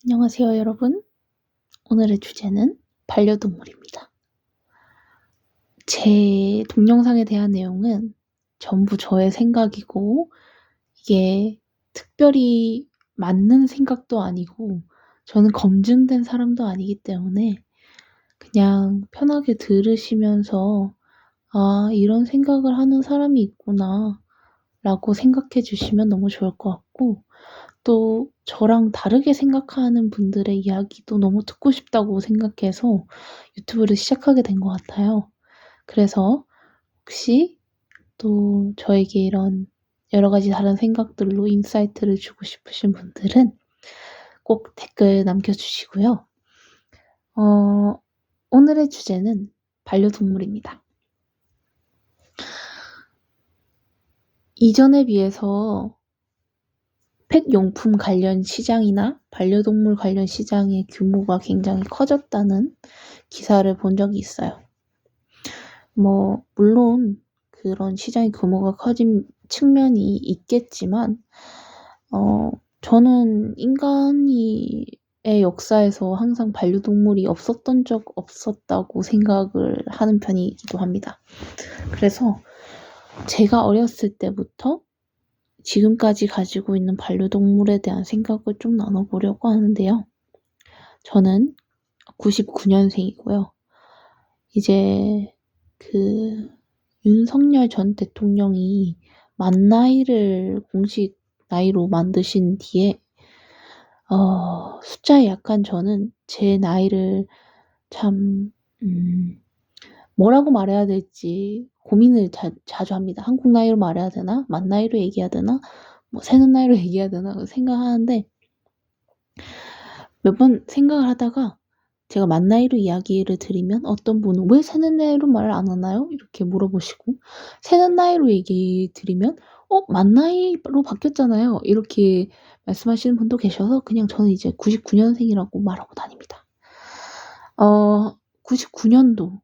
안녕하세요, 여러분. 오늘의 주제는 반려동물입니다. 제 동영상에 대한 내용은 전부 저의 생각이고, 이게 특별히 맞는 생각도 아니고, 저는 검증된 사람도 아니기 때문에 그냥 편하게 들으시면서, 아, 이런 생각을 하는 사람이 있구나, 라고 생각해 주시면 너무 좋을 것 같고, 또 저랑 다르게 생각하는 분들의 이야기도 너무 듣고 싶다고 생각해서 유튜브를 시작하게 된 것 같아요. 그래서 혹시 또 저에게 이런 여러 가지 다른 생각들로 인사이트를 주고 싶으신 분들은 꼭 댓글 남겨주시고요. 오늘의 주제는 반려동물입니다. 이전에 비해서 펫용품 관련 시장이나 반려동물 관련 시장의 규모가 굉장히 커졌다는 기사를 본 적이 있어요. 물론 그런 시장의 규모가 커진 측면이 있겠지만, 저는 인간의 역사에서 항상 반려동물이 없었던 적 없었다고 생각을 하는 편이기도 합니다. 그래서 제가 어렸을 때부터 지금까지 가지고 있는 반려동물에 대한 생각을 좀 나눠보려고 하는데요. 저는 99년생이고요. 이제 윤석열 전 대통령이 만 나이를 공식 나이로 만드신 뒤에 숫자에 약한 저는 제 나이를 참 뭐라고 말해야 될지 고민을 자주 합니다. 한국 나이로 말해야 되나? 만 나이로 얘기해야 되나? 세는 나이로 얘기해야 되나? 생각하는데 몇 번 생각을 하다가 제가 만 나이로 이야기를 드리면 어떤 분은 "왜 세는 나이로 말을 안 하나요?" 이렇게 물어보시고, 세는 나이로 얘기 드리면 만 나이로 바뀌었잖아요." 이렇게 말씀하시는 분도 계셔서 그냥 저는 이제 99년생이라고 말하고 다닙니다. 99년도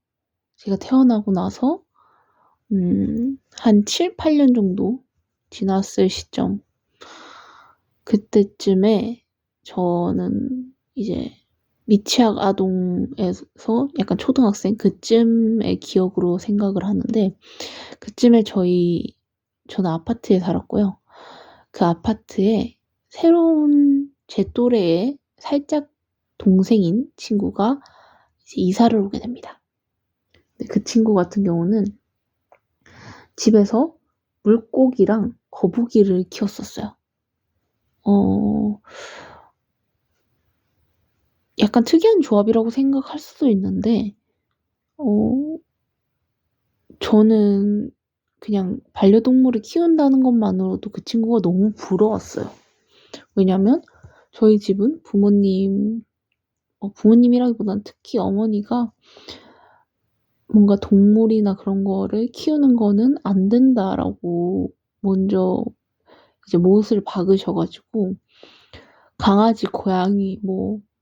제가 태어나고 나서 한 7-8년 정도 지났을 시점, 그때쯤에 저는 이제 미취학 아동에서 약간 초등학생 그쯤의 기억으로 생각을 하는데, 그쯤에 저는 아파트에 살았고요. 그 아파트에 새로운 제 또래의 살짝 동생인 친구가 이제 이사를 오게 됩니다. 근데 그 친구 같은 경우는 집에서 물고기랑 거북이를 키웠었어요. 약간 특이한 조합이라고 생각할 수도 있는데, 저는 그냥 반려동물을 키운다는 것만으로도 그 친구가 너무 부러웠어요. 왜냐면 저희 집은 부모님이라기보다는 특히 어머니가 뭔가 동물이나 그런 거를 키우는 거는 안 된다라고 먼저 이제 못을 박으셔 가지고 강아지, 고양이,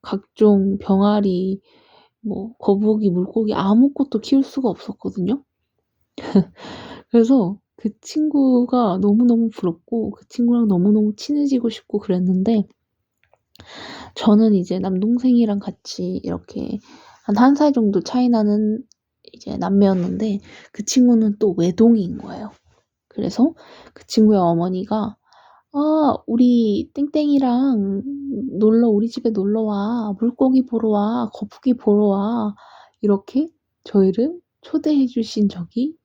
각종 병아리, 거북이, 물고기 아무것도 키울 수가 없었거든요. 그래서 그 친구가 너무너무 부럽고 그 친구랑 너무너무 친해지고 싶고 그랬는데, 저는 이제 남동생이랑 같이 이렇게 한 1살 정도 차이 나는 이제 남매였는데, 그 친구는 또 외동인 거예요. 그래서 그 친구의 어머니가 "아, 우리 땡땡이랑 우리 집에 놀러 와. 물고기 보러 와. 거북이 보러 와." 이렇게 저희를 초대해 주신 적이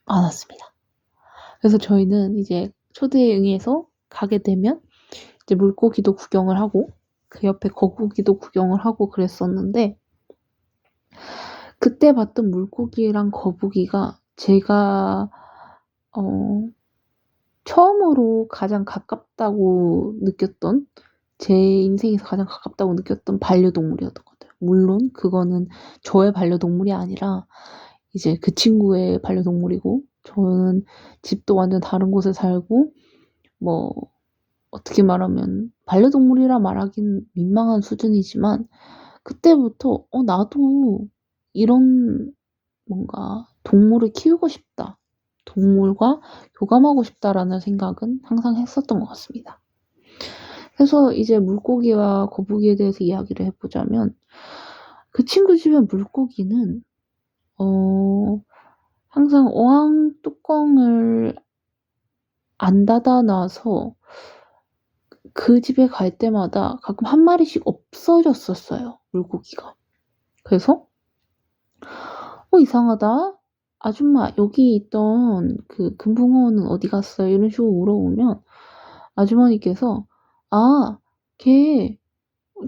많았습니다. 그래서 저희는 이제 초대에 응해서 가게 되면 이제 물고기도 구경을 하고 그 옆에 거북이도 구경을 하고 그랬었는데, 그때 봤던 물고기랑 거북이가 제가 처음으로 가장 가깝다고 느꼈던, 제 인생에서 가장 가깝다고 느꼈던 반려동물이었던 것 같아요. 물론 그거는 저의 반려동물이 아니라 이제 그 친구의 반려동물이고, 저는 집도 완전 다른 곳에 살고, 어떻게 말하면 반려동물이라 말하긴 민망한 수준이지만, 그때부터 나도 이런 뭔가 동물을 키우고 싶다, 동물과 교감하고 싶다라는 생각은 항상 했었던 것 같습니다. 그래서 이제 물고기와 거북이에 대해서 이야기를 해보자면, 그 친구 집의 물고기는 항상 어항 뚜껑을 안 닫아놔서 그 집에 갈 때마다 가끔 한 마리씩 없어졌었어요, 물고기가. 그래서 이상하다. 아줌마, 여기 있던 그 금붕어는 어디 갔어요? 이런 식으로 물어보면 아주머니께서 걔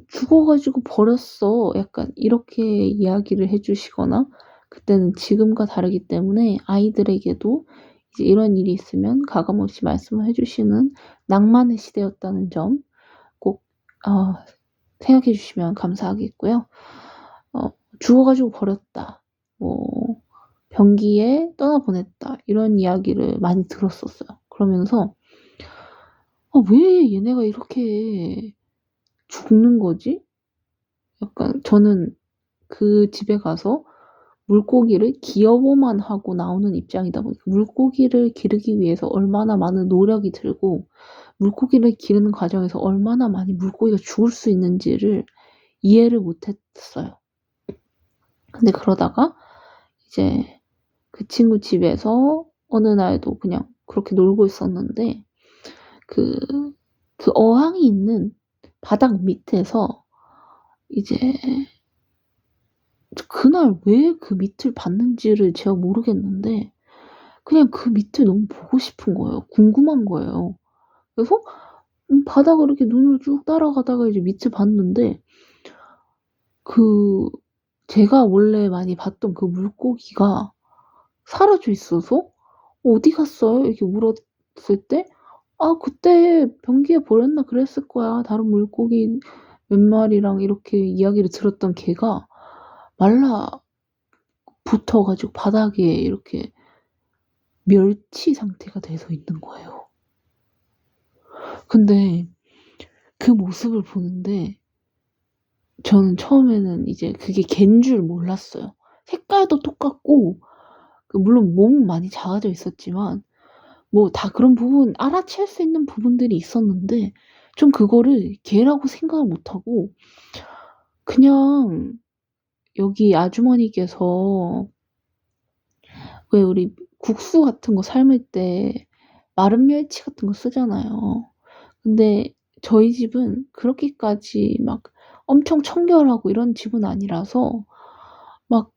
죽어가지고 버렸어. 약간 이렇게 이야기를 해주시거나, 그때는 지금과 다르기 때문에 아이들에게도 이제 이런 일이 있으면 가감없이 말씀을 해주시는 낭만의 시대였다는 점 꼭 생각해 주시면 감사하겠고요. 죽어가지고 버렸다. 뭐 변기에 떠나보냈다. 이런 이야기를 많이 들었었어요. 그러면서 왜 얘네가 이렇게 죽는 거지? 약간 저는 그 집에 가서 물고기를 기여보만 하고 나오는 입장이다 보니까 물고기를 기르기 위해서 얼마나 많은 노력이 들고 물고기를 기르는 과정에서 얼마나 많이 물고기가 죽을 수 있는지를 이해를 못했어요. 근데 그러다가 이제 그 친구 집에서 어느 날도 그냥 그렇게 놀고 있었는데 그 어항이 있는 바닥 밑에서 이제 그날 왜 그 밑을 봤는지를 제가 모르겠는데 그냥 그 밑을 너무 보고 싶은 거예요. 궁금한 거예요. 그래서 바닥을 이렇게 눈으로 쭉 따라가다가 이제 밑을 봤는데 제가 원래 많이 봤던 그 물고기가 사라져 있어서 "어디 갔어요?" 이렇게 물었을 때 그때 변기에 버렸나 그랬을 거야. 다른 물고기 몇 마리랑." 이렇게 이야기를 들었던 걔가 말라붙어 가지고 바닥에 이렇게 멸치 상태가 돼서 있는 거예요. 근데 그 모습을 보는데 저는 처음에는 이제 그게 갠 줄 몰랐어요. 색깔도 똑같고 물론 몸은 많이 작아져 있었지만 뭐 다 그런 부분 알아챌 수 있는 부분들이 있었는데 좀 그거를 개라고 생각을 못 하고 그냥 여기 아주머니께서 왜 우리 국수 같은 거 삶을 때 마른 멸치 같은 거 쓰잖아요. 근데 저희 집은 그렇게까지 막 엄청 청결하고 이런 집은 아니라서 막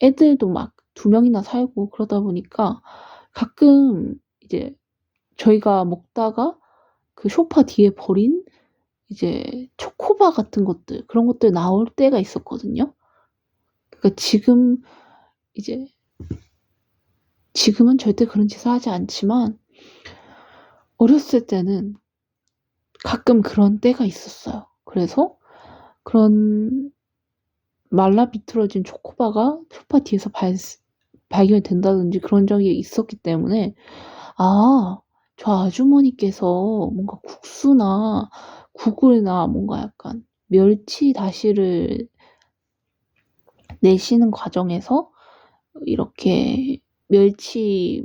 애들도 막 2명이나 살고 그러다 보니까 가끔 이제 저희가 먹다가 그 소파 뒤에 버린 이제 초코바 같은 것들 그런 것들 나올 때가 있었거든요. 그러니까 이제 지금은 절대 그런 짓을 하지 않지만 어렸을 때는 가끔 그런 때가 있었어요. 그래서 그런 말라비틀어진 초코바가 소파 뒤에서 발견이 된다든지 그런 적이 있었기 때문에 저 아주머니께서 뭔가 국수나 국을나 뭔가 약간 멸치 다시를 내시는 과정에서 이렇게 멸치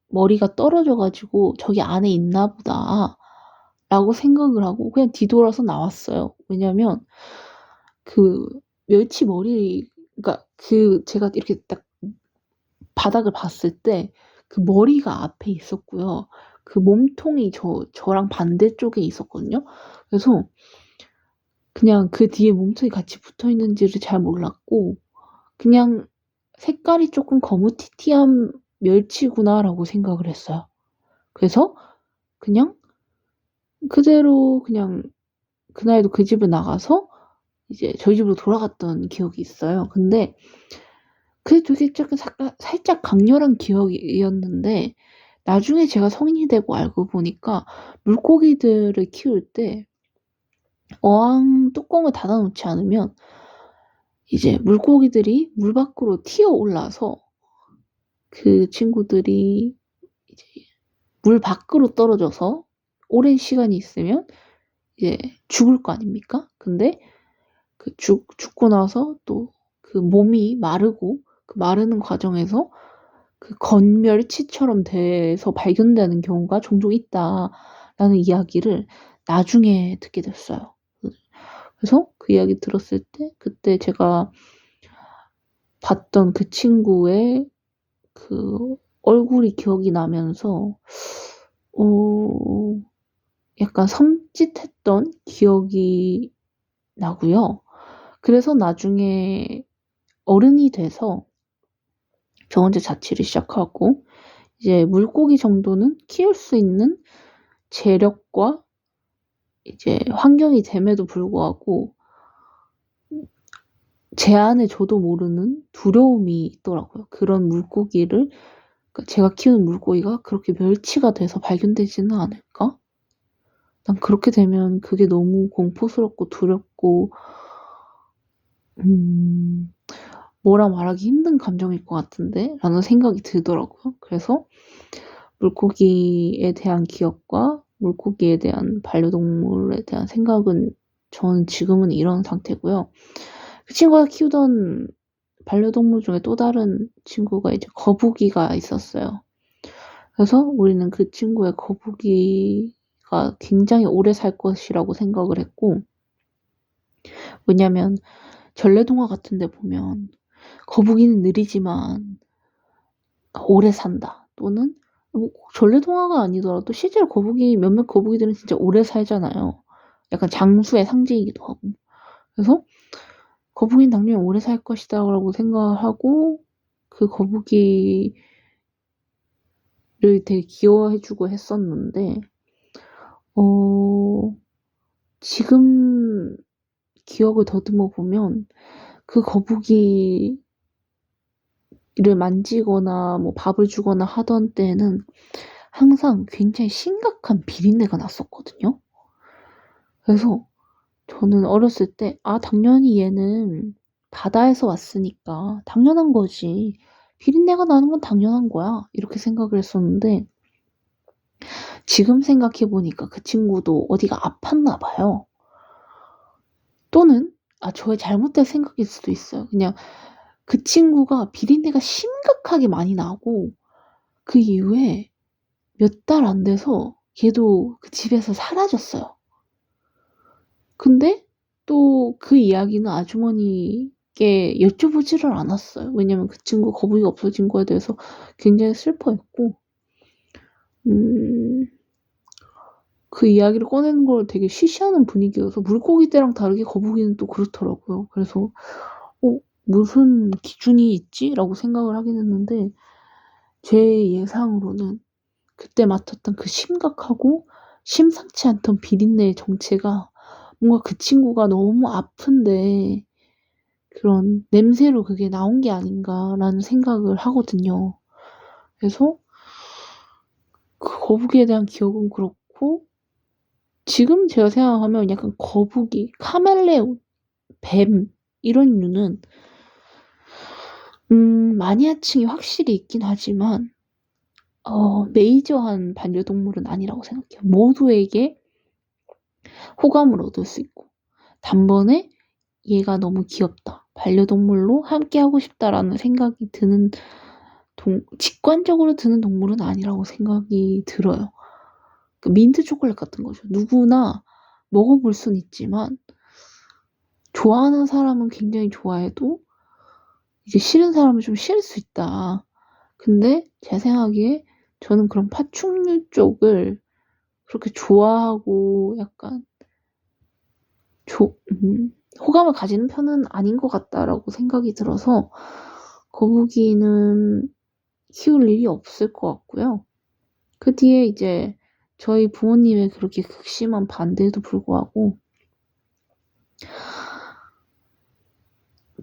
머리가 떨어져 가지고 '저기 안에 있나 보다.'라고 생각을 하고 그냥 뒤돌아서 나왔어요. 왜냐면 그 멸치 머리 그러니까 제가 이렇게 딱 바닥을 봤을 때 그 머리가 앞에 있었고요. 그 몸통이 저랑 반대쪽에 있었거든요. 그래서 그냥 그 뒤에 몸통이 같이 붙어 있는지를 잘 몰랐고 그냥 '색깔이 쪼끔 거무튀튀한 멸치구나.'라고 생각을 했어요. 그래서 그냥 그대로 그냥 그날도 그 집을 나가서 이제 저희 집으로 돌아갔던 기억이 있어요. 근데 그게 되게 약간 살짝 강렬한 기억이었는데 나중에 제가 성인이 되고 알고 보니까 물고기들을 키울 때 어항 뚜껑을 닫아 놓지 않으면 이제 물고기들이 물 밖으로 튀어 올라서 그 친구들이 이제 물 밖으로 떨어져서 오랜 시간이 있으면 이제 죽을 거 아닙니까? 근데 죽고 나서 또 그 몸이 마르고 그 마르는 과정에서 그 건멸치처럼 돼서 발견되는 경우가 종종 있다라는 이야기를 나중에 듣게 됐어요. 그래서 그 이야기 들었을 때 그때 제가 봤던 그 친구의 그 얼굴이 기억이 나면서 약간 섬찟했던 기억이 나고요. 그래서 나중에 어른이 돼서 저 혼자 자취를 시작하고 이제 물고기 정도는 키울 수 있는 재력과 이제 환경이 됨에도 불구하고 제 안에 저도 모르는 두려움이 있더라고요. 그런 물고기를 그러니까 제가 키우는 물고기가 그렇게 멸치가 돼서 발견되지는 않을까? 난 그렇게 되면 그게 너무 공포스럽고 두렵고 뭐라 말하기 힘든 감정일 것 같은데 라는 생각이 들더라고요. 그래서 물고기에 대한 기억과 물고기에 대한 반려동물에 대한 생각은 저는 지금은 이런 상태고요. 그 친구가 키우던 반려동물 중에 또 다른 친구가 이제 거북이가 있었어요. 그래서 우리는 그 친구의 거북이가 굉장히 오래 살 것이라고 생각을 했고, 왜냐면 전래동화 같은 데 보면 거북이는 느리지만 오래 산다. 또는 뭐 전래동화가 아니더라도 실제로 몇몇 거북이들은 진짜 오래 살잖아요. 약간 장수의 상징이기도 하고. 그래서 거북이는 당연히 오래 살 것이다 라고 생각하고 그 거북이를 되게 귀여워해주고 했었는데 지금 기억을 더듬어 보면 그 거북이를 만지거나 뭐 밥을 주거나 하던 때에는 항상 굉장히 심각한 비린내가 났었거든요. 그래서 저는 어렸을 때, 당연히 얘는 바다에서 왔으니까 당연한 거지. 비린내가 나는 건 당연한 거야. 이렇게 생각을 했었는데, 지금 생각해보니까 그 친구도 어디가 아팠나 봐요. 또는, 저의 잘못된 생각일 수도 있어요. 그냥 그 친구가 비린내가 심각하게 많이 나고, 그 이후에 몇 달 안 돼서 걔도 그 집에서 사라졌어요. 근데 또 그 이야기는 아주머니께 여쭤보지를 않았어요. 왜냐면 그 친구 거북이가 없어진 거에 대해서 굉장히 슬퍼했고, 그 이야기를 꺼내는 걸 되게 쉬쉬하는 분위기여서 물고기 때랑 다르게 거북이는 또 그렇더라고요. 그래서 무슨 기준이 있지? 라고 생각을 하긴 했는데 제 예상으로는 그때 맡았던 그 심각하고 심상치 않던 비린내의 정체가 뭔가 그 친구가 너무 아픈데 그런 냄새로 그게 나온 게 아닌가라는 생각을 하거든요. 그래서 그 거북이에 대한 기억은 그렇고 지금 제가 생각하면 약간 거북이, 카멜레온, 뱀 이런 류는 마니아층이 확실히 있긴 하지만 메이저한 반려동물은 아니라고 생각해요. 모두에게 호감을 얻을 수 있고 단번에 얘가 너무 귀엽다. 반려동물로 함께하고 싶다라는 생각이 드는 직관적으로 드는 동물은 아니라고 생각이 들어요. 그 민트 초콜릿 같은 거죠. 누구나 먹어볼 순 있지만 좋아하는 사람은 굉장히 좋아해도 이제 싫은 사람은 좀 싫을 수 있다. 근데 제 생각에 저는 그런 파충류 쪽을 그렇게 좋아하고 약간 호감을 가지는 편은 아닌 것 같다라고 생각이 들어서 거북이는 키울 일이 없을 것 같고요. 그 뒤에 이제 저희 부모님의 그렇게 극심한 반대에도 불구하고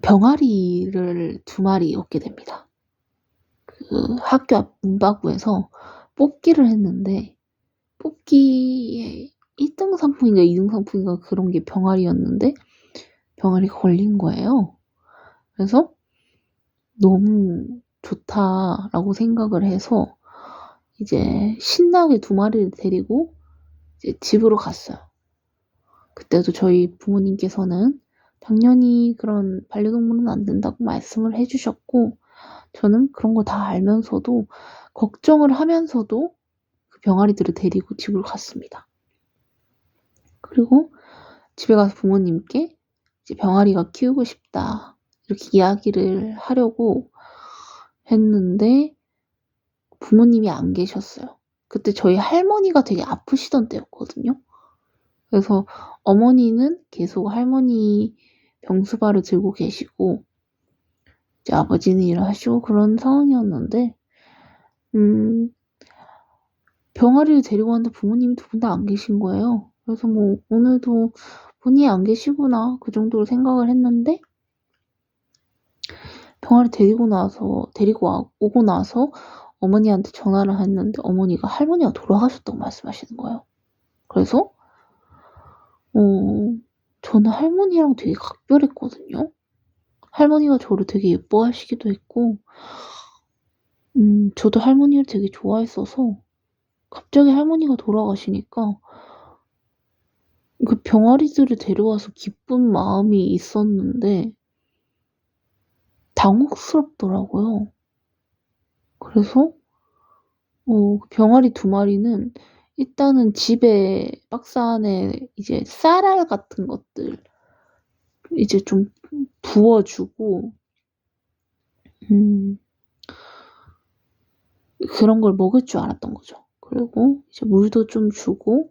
병아리를 2마리 얻게 됩니다. 그 학교 앞 문방구에서 뽑기를 했는데 뽑기에 1등 상품인가 2등 상품인가 그런 게 병아리였는데 병아리가 걸린 거예요. 그래서 너무 좋다라고 생각을 해서 이제 신나게 2마리를 데리고 이제 집으로 갔어요. 그때도 저희 부모님께서는 당연히 그런 반려동물은 안 된다고 말씀을 해주셨고 저는 그런 거 다 알면서도 걱정을 하면서도 그 병아리들을 데리고 집을 갔습니다. 그리고 집에 가서 부모님께 이제 병아리가 키우고 싶다 이렇게 이야기를 하려고 했는데 부모님이 안 계셨어요. 그때 저희 할머니가 되게 아프시던 때였거든요. 그래서 어머니는 계속 할머니 병수발을 들고 계시고 이제 아버지는 일하시고 그런 상황이었는데 병아리를 데리고 왔는데 부모님이 두 분 다 안 계신 거예요. 그래서 뭐 오늘도 본인이 안 계시구나 그 정도로 생각을 했는데 병아리 오고 나서 어머니한테 전화를 했는데 어머니가 할머니가 돌아가셨다고 말씀하시는 거예요. 그래서 저는 할머니랑 되게 각별했거든요. 할머니가 저를 되게 예뻐하시기도 했고 저도 할머니를 되게 좋아했어서 갑자기 할머니가 돌아가시니까 그 병아리들을 데려와서 기쁜 마음이 있었는데 당혹스럽더라고요. 그래서 그 병아리 2마리는 일단은 집에 박스 안에 이제 쌀알 같은 것들 이제 좀 부어 주고 그런 걸 먹을 줄 알았던 거죠. 그리고 이제 물도 좀 주고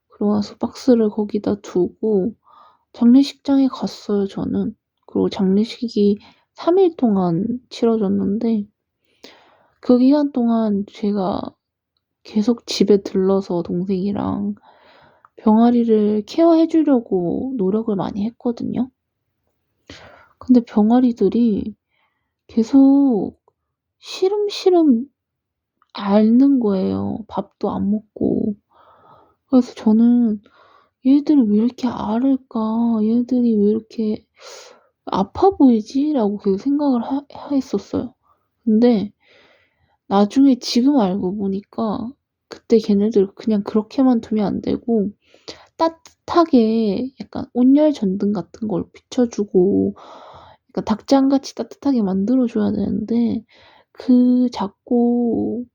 그러고 나서 박스를 거기다 두고 장례식장에 갔어요, 저는. 그리고 장례식이 3일 동안 치러졌는데 그 기간 동안 제가 계속 집에 들러서 동생이랑 병아리를 케어해 주려고 노력을 많이 했거든요. 근데 병아리들이 계속 시름시름 앓는 거예요. 밥도 안 먹고. 그래서 저는 '얘들이 왜 이렇게 앓을까? 얘들이 왜 이렇게 아파 보이지?'라고 계속 생각을 했었어요. 근데 나중에 지금 알고 보니까 그때 걔네들 그냥 그렇게만 두면 안 되고 따뜻하게 약간 온열 전등 같은 걸 비춰 주고 그러니까 닭장같이 따뜻하게 만들어 줘야 되는데 자꾸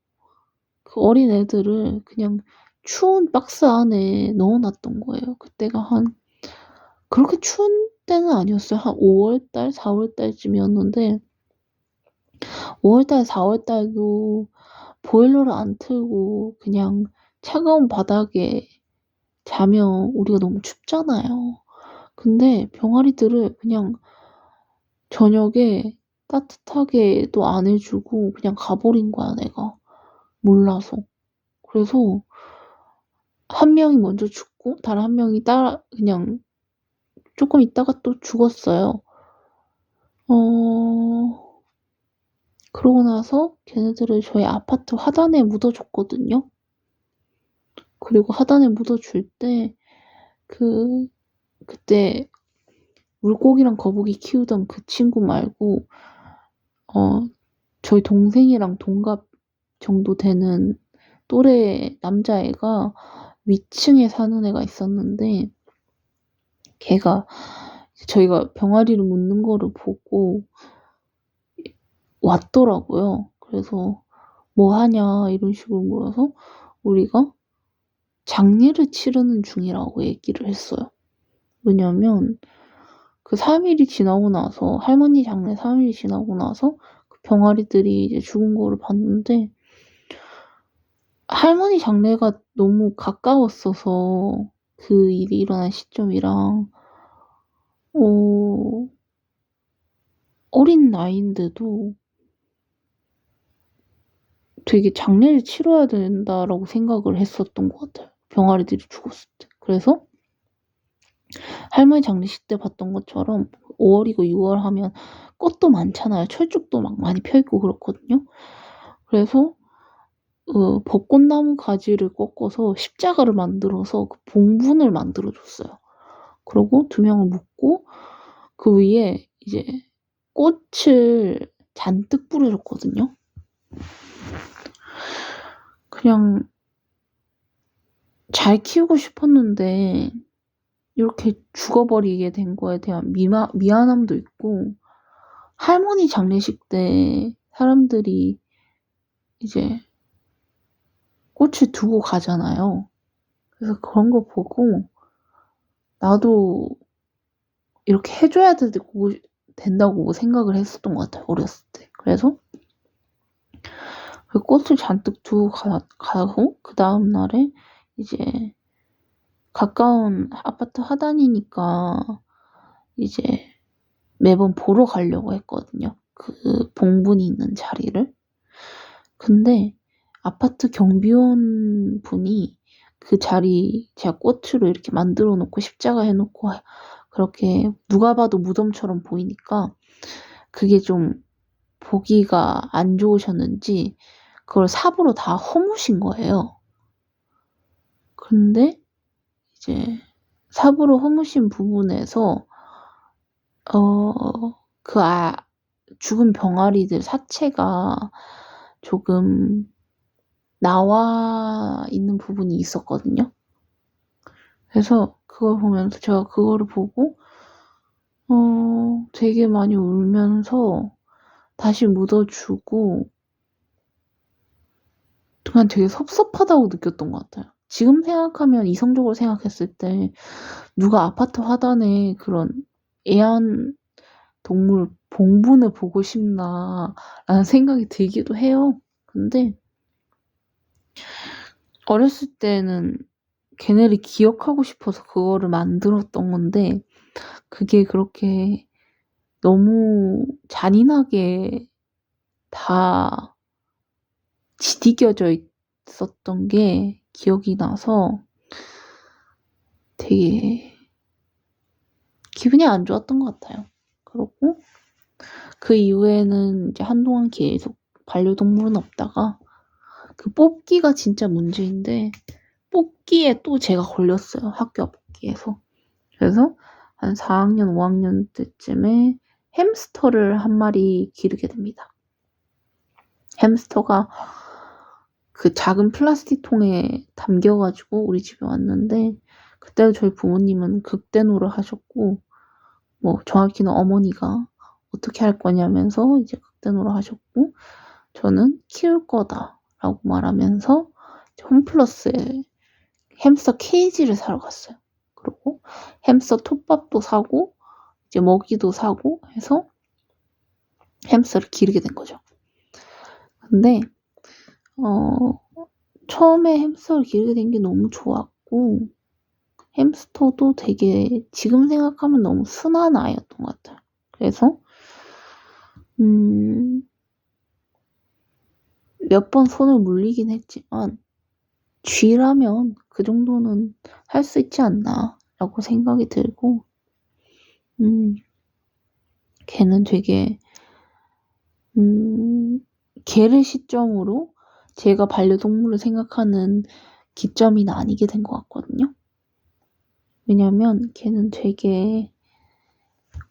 그 어린애들을 그냥 추운 박스 안에 넣어 놨던 거예요. 그때가 그렇게 추운 때는 아니었어요. 한 5월달, 4월달쯤이었는데 5월달, 4월달도 보일러를 안 틀고 그냥 차가운 바닥에 자면 우리가 너무 춥잖아요. 근데 병아리들을 그냥 저녁에 따뜻하게도 안 해 주고 그냥 가 버린 거야 내가 몰라서. 그래서 한 명이 먼저 죽고 다른 한 명이 그냥 쪼끔 있다가 또 죽었어요. 그러고 나서 걔네들을 저희 아파트 화단에 묻어 줬거든요. 그리고 화단에 묻어 줄 때 그때 물고기랑 거북이 키우던 그 친구 말고 저희 동생이랑 동갑 정도 되는 또래 남자애가 위층에 사는 애가 있었는데 걔가 저희가 병아리를 묻는 거를 보고 왔더라고요. 그래서 "뭐 하냐?" 이런 식으로 물어서 우리가 장례를 치르는 중이라고 얘기를 했어요. 왜냐면 그 3일이 지나고 나서 할머니 장례 3일이 지나고 나서 그 병아리들이 이제 죽은 거를 봤는데 할머니 장례가 너무 가까웠어서 그 일이 일어난 시점이랑 어린 나이인데도 되게 '장례를 치러야 된다.'라고 생각을 했었던 것 같아요, 병아리들이 죽었을 때. 그래서 할머니 장례식 때 봤던 것처럼 5 월이고 6월 하면 꽃도 많잖아요. 철쭉도 막 많이 펴 있고 그렇거든요. 그래서 벚꽃나무 가지를 꺾어서 십자가를 만들어서 그 봉분을 만들어 줬어요. 그러고 2명을 묶고 그 위에 이제 꽃을 잔뜩 뿌려 줬거든요. 그냥 잘 키우고 싶었는데 이렇게 죽어버리게 된 거에 대한 미안함도 있고 할머니 장례식 때 사람들이 이제 꽃을 두고 가잖아요. 그래서 그런 거 보고 나도 이렇게 해줘야 된다고 생각을 했었던 것 같아요. 어렸을 때. 그래서 그 꽃을 잔뜩 두고 가고 그 다음날에 이제 가까운 아파트 하단이니까 이제 매번 보러 가려고 했거든요. 그 봉분이 있는 자리를. 근데 아파트 경비원 분이 그 자리 제가 꽃으로 이렇게 만들어 놓고 십자가 해놓고 그렇게 누가 봐도 무덤처럼 보이니까 그게 좀 보기가 안 좋으셨는지 그걸 삽으로 다 허무신 거예요. 근데 이제 삽으로 허무신 부분에서 그 죽은 병아리들 사체가 조금 나와 있는 부분이 있었거든요. 그래서 그걸 보면서 제가 그거를 보고 되게 많이 울면서 다시 묻어주고 그냥 되게 섭섭하다고 느꼈던 것 같아요. 지금 생각하면 이성적으로 생각했을 때 누가 아파트 화단에 그런 애완동물 봉분을 보고 싶나라는 생각이 들기도 해요. 근데 어렸을 때는 걔네를 기억하고 싶어서 그거를 만들었던 건데 그게 그렇게 너무 잔인하게 다 지디겨져 있었던 게 기억이 나서 되게 기분이 안 좋았던 것 같아요. 그리고 그 이후에는 이제 한동안 계속 반려동물은 없다가 그 뽑기가 진짜 문제인데 뽑기에 또 제가 걸렸어요. 학교 뽑기에서. 그래서 한 4학년, 5학년 때쯤에 햄스터를 한 마리 기르게 됩니다. 햄스터가 그 작은 플라스틱 통에 담겨가지고 우리 집에 왔는데 그때 저희 부모님은 극대노를 하셨고 뭐 정확히는 어머니가 어떻게 할 거냐면서 이제 극대노를 하셨고 저는 키울 거다라고 말하면서 홈플러스에 햄스터 케이지를 사러 갔어요. 그리고 햄스터 톱밥도 사고 이제 먹이도 사고 해서 햄스터를 기르게 된 거죠. 근데 처음에 햄스터를 기르게 된 게 너무 좋았고 햄스터도 되게 지금 생각하면 너무 순한 아이였던 것 같아요. 그래서 몇 번 손을 물리긴 했지만 쥐라면 그 정도는 할 수 있지 않나 라고 생각이 들고 걔는 되게 걔를 시점으로 제가 반려동물을 생각하는 기점이 아니게 된 것 같거든요. 왜냐면 걔는 되게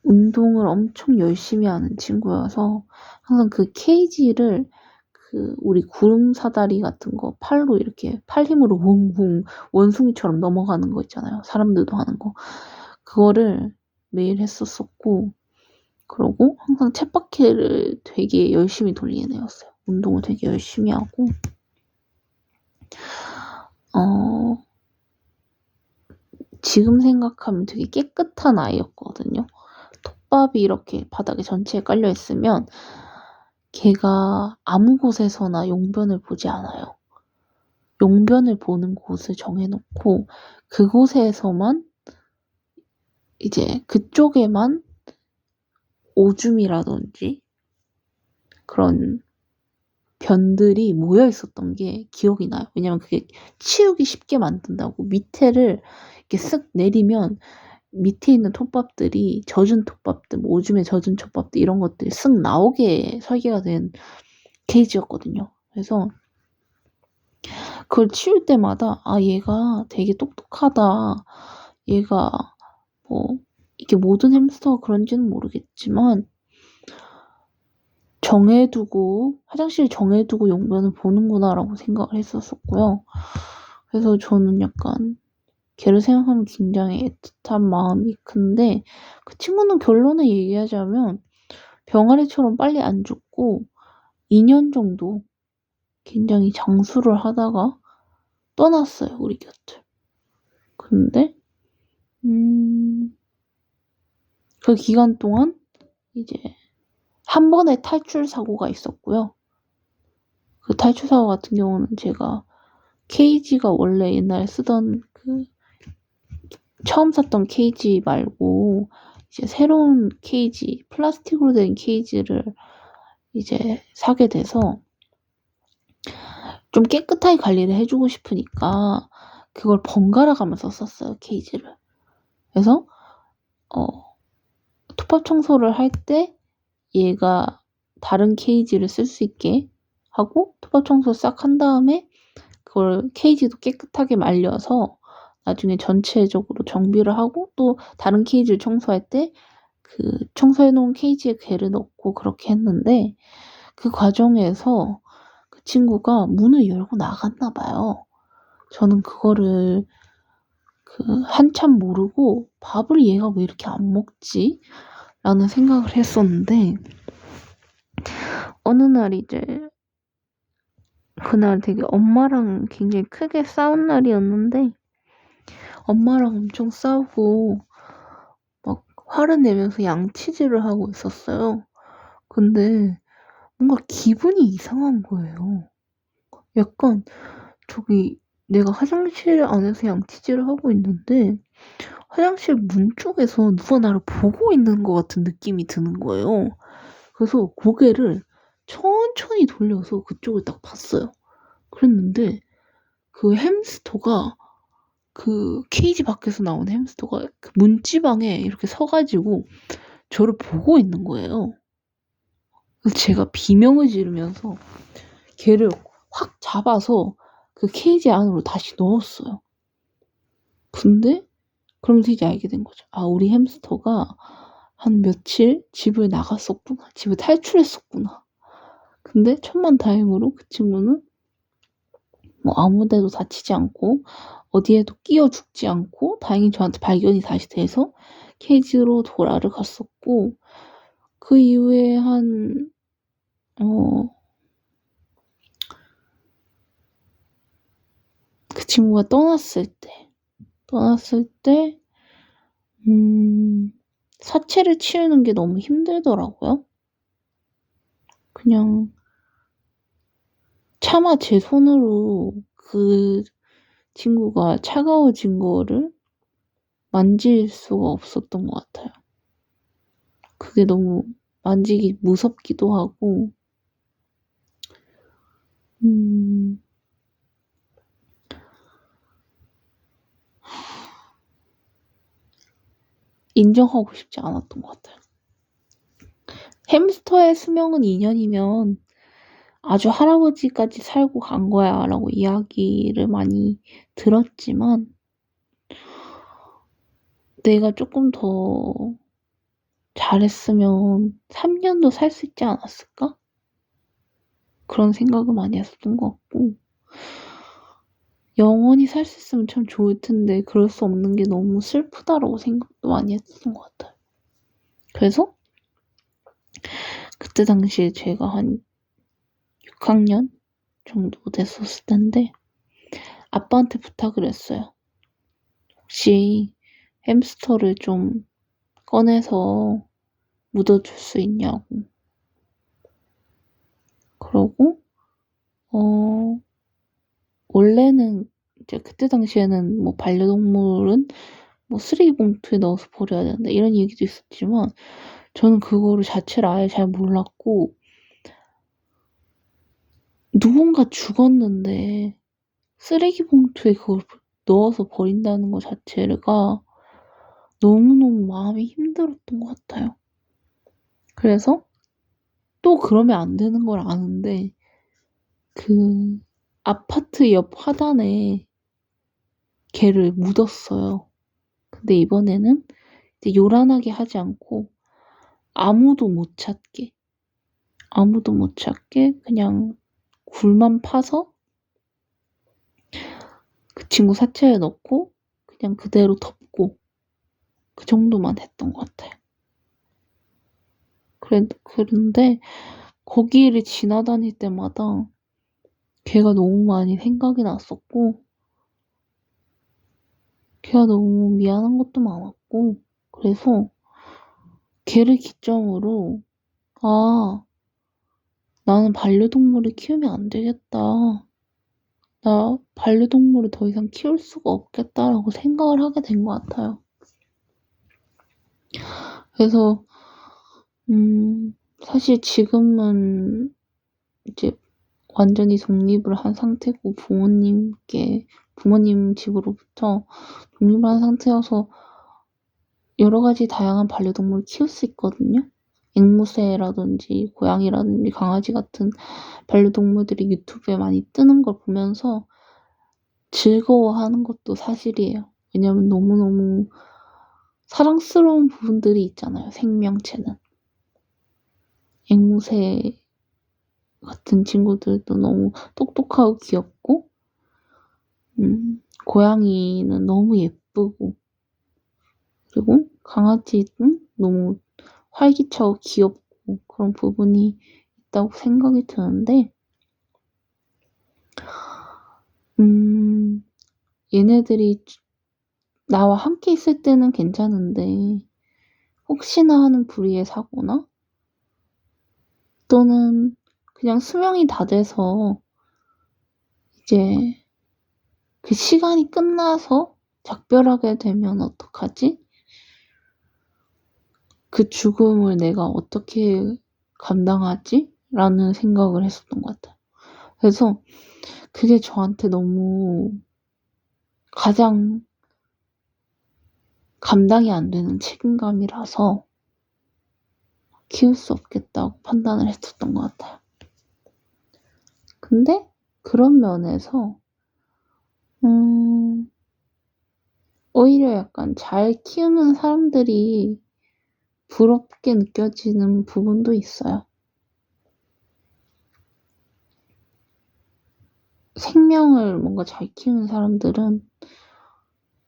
운동을 엄청 열심히 하는 친구여서 항상 그 케이지를 그 우리 구름 사다리 같은 거 팔로 이렇게 팔 힘으로 웅웅 원숭이처럼 넘어가는 거 있잖아요. 사람들도 하는 거. 그거를 매일 했었었고 그러고 항상 쳇바퀴를 되게 열심히 돌리는 애였어요. 운동을 되게 열심히 하고 지금 생각하면 되게 깨끗한 아이였거든요. 톱밥이 이렇게 바닥에 전체에 깔려 있으면 걔가 아무 곳에서나 용변을 보지 않아요. 용변을 보는 곳을 정해놓고 그곳에서만 이제 그쪽에만 오줌이라든지 그런 변들이 모여 있었던 게 기억이 나요. 왜냐면 그게 치우기 쉽게 만든다고 밑에를 이렇게 쓱 내리면 밑에 있는 톱밥들이 젖은 톱밥들, 뭐 오줌에 젖은 톱밥들 이런 것들이 쓱 나오게 설계가 된 케이지였거든요. 그래서 그걸 치울 때마다 아 얘가 되게 똑똑하다. 얘가 뭐 이게 모든 햄스터가 그런지는 모르겠지만 화장실 정해두고 용변을 보는구나라고 생각을 했었었고요. 그래서 저는 약간 걔를 생각하면 굉장히 애틋한 마음이 큰데 그 친구는 결론을 얘기하자면 병아리처럼 빨리 안 죽고 2년 정도 굉장히 장수를 하다가 떠났어요, 우리 곁을. 근데 그 기간 동안 이제 한 번의 탈출 사고가 있었고요. 그 탈출 사고 같은 경우는 제가 케이지가 원래 옛날에 쓰던 처음 샀던 케이지 말고 이제 새로운 케이지, 플라스틱으로 된 케이지를 이제 사게 돼서 좀 깨끗하게 관리를 해주고 싶으니까 그걸 번갈아 가면서 썼어요, 케이지를. 그래서 톱밥 청소를 할 때 얘가 다른 케이지를 쓸 수 있게 하고 톱밥 청소 싹 한 다음에 그걸 케이지도 깨끗하게 말려서 나중에 전체적으로 정비를 하고 또 다른 케이지를 청소할 때 그 청소해 놓은 케이지에 개를 넣고 그렇게 했는데 그 과정에서 그 친구가 문을 열고 나갔나 봐요. 저는 그거를 한참 모르고 밥을 얘가 왜 이렇게 안 먹지? 라는 생각을 했었는데 어느 날 이제 그날 되게 엄마랑 굉장히 크게 싸운 날이었는데 엄마랑 엄청 싸우고 막 화를 내면서 양치질을 하고 있었어요. 근데 뭔가 기분이 이상한 거예요. 약간 저기 내가 화장실 안에서 양치질을 하고 있는데 화장실 문 쪽에서 누가 나를 보고 있는 것 같은 느낌이 드는 거예요. 그래서 고개를 천천히 돌려서 그쪽을 딱 봤어요. 그랬는데 그 햄스터가 그 케이지 밖에서 나온 햄스터가 그 문지방에 이렇게 서가지고 저를 보고 있는 거예요. 그래서 제가 비명을 지르면서 걔를 확 잡아서 그 케이지 안으로 다시 넣었어요. 근데 그러면서 이제 알게 된 거죠. 아, 우리 햄스터가 한 며칠 집을 나갔었구나. 집을 탈출했었구나. 근데 천만다행으로 그 친구는 뭐 아무 데도 다치지 않고 어디에도 끼어 죽지 않고 다행히 저한테 발견이 다시 돼서 케이지로 돌아를 갔었고 그 이후에 그 친구가 떠났을 때 사체를 치우는 게 너무 힘들더라고요. 그냥 차마 제 손으로 그 친구가 차가워진 거를 만질 수가 없었던 것 같아요. 그게 너무 만지기 무섭기도 하고, 인정하고 싶지 않았던 것 같아요. 햄스터의 수명은 2년이면 아주 할아버지까지 살고 간 거야 라고 이야기를 많이 들었지만 내가 조금 더 잘했으면 3년도 살 수 있지 않았을까? 그런 생각을 많이 했었던 것 같고 영원히 살 수 있으면 참 좋을 텐데 그럴 수 없는 게 너무 슬프다라고 생각도 많이 했던 것 같아요. 그래서 그때 당시에 제가 한 6학년 정도 됐었을 텐데 아빠한테 부탁을 했어요. 혹시 햄스터를 좀 꺼내서 묻어줄 수 있냐고. 그러고 원래는 이제 그때 당시에는 뭐 반려동물은 뭐 쓰레기 봉투에 넣어서 버려야 된다 이런 얘기도 있었지만 저는 그거를 자체를 아예 잘 몰랐고 누군가 죽었는데 쓰레기 봉투에 그걸 넣어서 버린다는 것 자체가 너무너무 마음이 힘들었던 것 같아요. 그래서 또 그러면 안 되는 걸 아는데 그 아파트 옆 화단에 걔를 묻었어요. 근데 이번에는 이제 요란하게 하지 않고 아무도 못 찾게 그냥 굴만 파서 그 친구 사체에 넣고 그냥 그대로 덮고 그 정도만 했던 것 같아요. 그런데 거기를 지나다닐 때마다 걔가 너무 많이 생각이 났었고 걔가 너무 미안한 것도 많았고, 그래서 걔를 기점으로, 아, 나는 반려동물을 키우면 안 되겠다. 나 반려동물을 더 이상 키울 수가 없겠다라고 생각을 하게 된 것 같아요. 그래서, 사실 지금은 이제 완전히 독립을 한 상태고 부모님 집으로부터 독립을 한 상태여서 여러 가지 다양한 반려동물을 키울 수 있거든요. 앵무새라든지 고양이라든지 강아지 같은 반려동물들이 유튜브에 많이 뜨는 걸 보면서 즐거워하는 것도 사실이에요. 왜냐면 너무너무 사랑스러운 부분들이 있잖아요, 생명체는. 앵무새 같은 친구들도 너무 똑똑하고 귀엽고, 고양이는 너무 예쁘고, 그리고 강아지는 너무 활기차고 귀엽고 그런 부분이 있다고 생각이 드는데, 얘네들이 나와 함께 있을 때는 괜찮은데, 혹시나 하는 불의의 사고나, 또는 그냥 수명이 다 돼서 이제 그 시간이 끝나서 작별하게 되면 어떡하지? 그 죽음을 내가 어떻게 감당하지? 라는 생각을 했었던 것 같아요. 그래서 그게 저한테 너무 가장 감당이 안 되는 책임감이라서 키울 수 없겠다고 판단을 했었던 것 같아요. 근데 그런 면에서 오히려 약간 잘 키우는 사람들이 부럽게 느껴지는 부분도 있어요. 생명을 뭔가 잘 키우는 사람들은,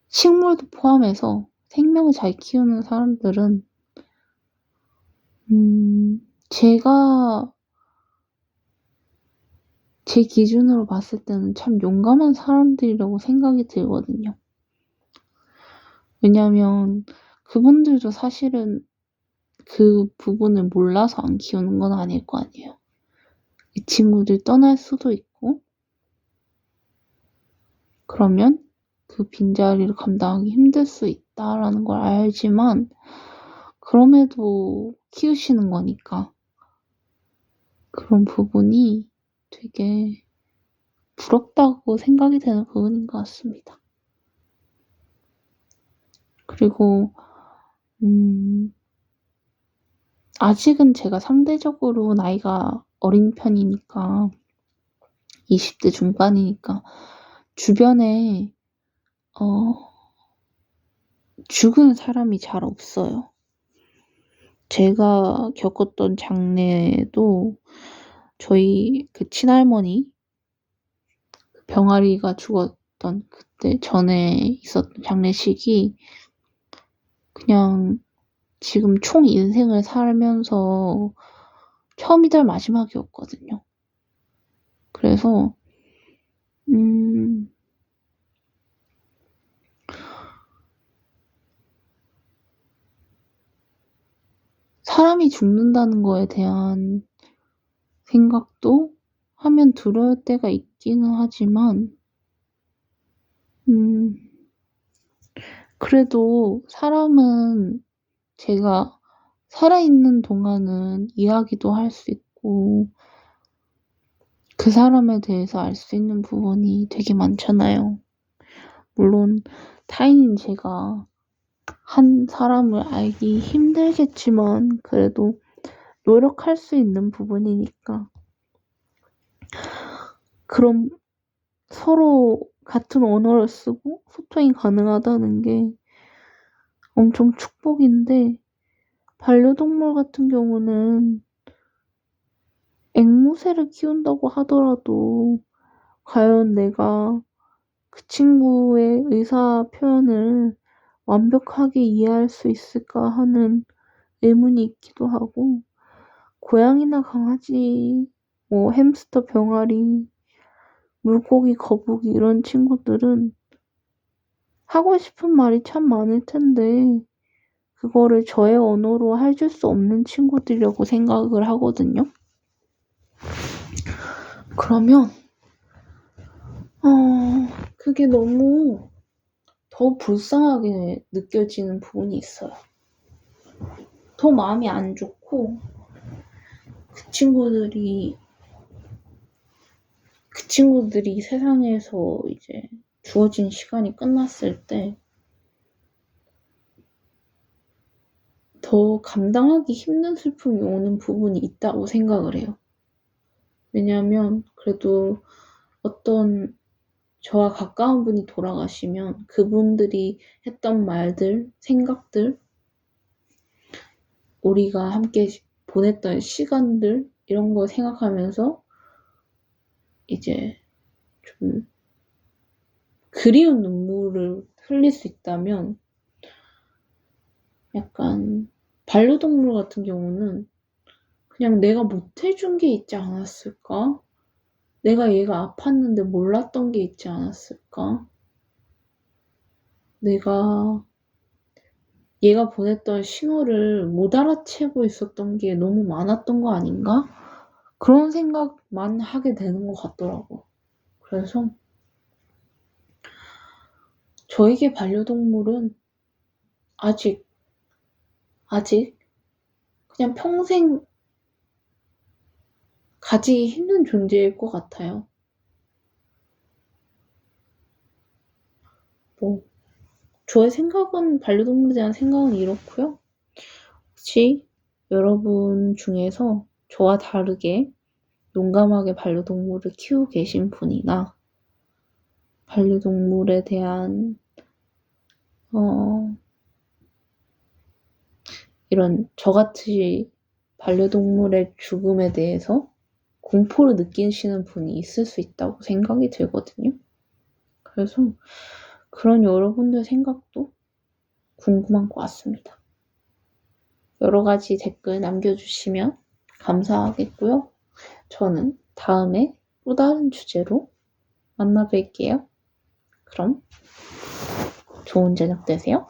식물도 포함해서 생명을 잘 키우는 사람들은, 제가 제 기준으로 봤을 때는 참 용감한 사람들이라고 생각이 들거든요. 왜냐면 그분들도 사실은 그 부분을 몰라서 안 키우는 건 아닐 거 아니에요. 이 친구들 떠날 수도 있고, 그러면 그 빈자리를 감당하기 힘들 수 있다라는 걸 알지만, 그럼에도 키우시는 거니까 그런 부분이 되게 부럽다고 생각이 되는 부분인 것 같습니다. 그리고 아직은 제가 상대적으로 나이가 어린 편이니까, 20대 중반이니까 주변에 죽은 사람이 잘 없어요. 제가 겪었던 장례도 저희 그 친할머니 병아리가 죽었던 그때 전에 있었던 장례식이 그냥 지금 총 인생을 살면서 처음이자 마지막이었거든요. 그래서 사람이 죽는다는 거에 대한 생각도 하면 두려울 때가 있기는 하지만, 그래도 사람은 제가 살아있는 동안은 이야기도 할 수 있고, 그 사람에 대해서 알 수 있는 부분이 되게 많잖아요. 물론 타인인 제가 한 사람을 알기 힘들겠지만, 그래도 노력할 수 있는 부분이니까. 그럼 서로 같은 언어를 쓰고 소통이 가능하다는 게 엄청 축복인데, 반려동물 같은 경우는 앵무새를 키운다고 하더라도 과연 내가 그 친구의 의사 표현을 완벽하게 이해할 수 있을까 하는 의문이 있기도 하고, 고양이나 강아지, 햄스터, 병아리, 물고기, 거북이 이런 친구들은 하고 싶은 말이 참 많을 텐데 그거를 저의 언어로 해줄 수 없는 친구들이라고 생각을 하거든요. 그러면 그게 너무 더 불쌍하게 느껴지는 부분이 있어요. 더 마음이 안 좋고 그 친구들이 세상에서 이제 주어진 시간이 끝났을 때 더 감당하기 힘든 슬픔이 오는 부분이 있다고 생각을 해요. 왜냐하면 그래도 어떤 저와 가까운 분이 돌아가시면 그분들이 했던 말들, 생각들, 우리가 함께 보냈던 시간들 이런 거 생각하면서 이제 좀 그리운 눈물을 흘릴 수 있다면 약간 반려동물 같은 경우는 그냥 내가 못해준 게 있지 않았을까? 내가 얘가 아팠는데 몰랐던 게 있지 않았을까? 내가 얘가 보냈던 신호를 못 알아채고 있었던 게 너무 많았던 거 아닌가? 그런 생각만 하게 되는 것 같더라고. 그래서 저에게 반려동물은 아직 그냥 평생 가지기 힘든 존재일 것 같아요. 뭐 저의 생각은 반려동물에 대한 생각은 이렇고요. 혹시 여러분 중에서 저와 다르게 용감하게 반려동물을 키우고 계신 분이나 반려동물에 대한 이런 저같이 반려동물의 죽음에 대해서 공포를 느끼시는 분이 있을 수 있다고 생각이 들거든요. 그래서 그런 여러분들 생각도 궁금한 것 같습니다. 여러 가지 댓글 남겨주시면 감사하겠고요. 저는 다음에 또 다른 주제로 만나 뵐게요. 그럼 좋은 저녁 되세요.